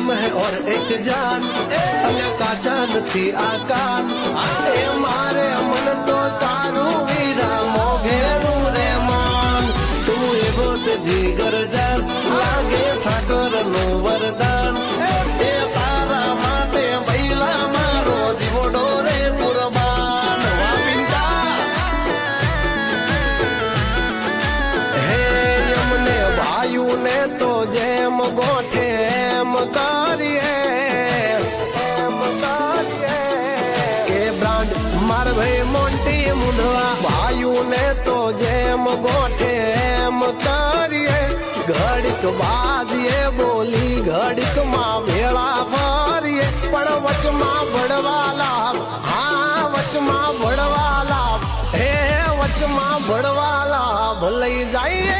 जिस्म है और एक जान का जान थी आकान ए मारे मन तो तारू वीरा मोघेरू रे मान तू एवो से जीगर जान लागे ठाकर नो वरदान ए तारा माटे बैला मारो जीवडो रे कुर्बान वापिंदा हे यमने वायु ने तो जेम गोठे एम करिए के ब्रांड मार भाई मोंटी मुंडवा वायु ने तो जेम गोठे एम करिए घड़ीक बाजिए बोली घड़ीक मां भेड़ा भरिए पण वचमा बड़वाला हाँ वचमा बड़वाला हे वचमा बड़वाला भलई जाइए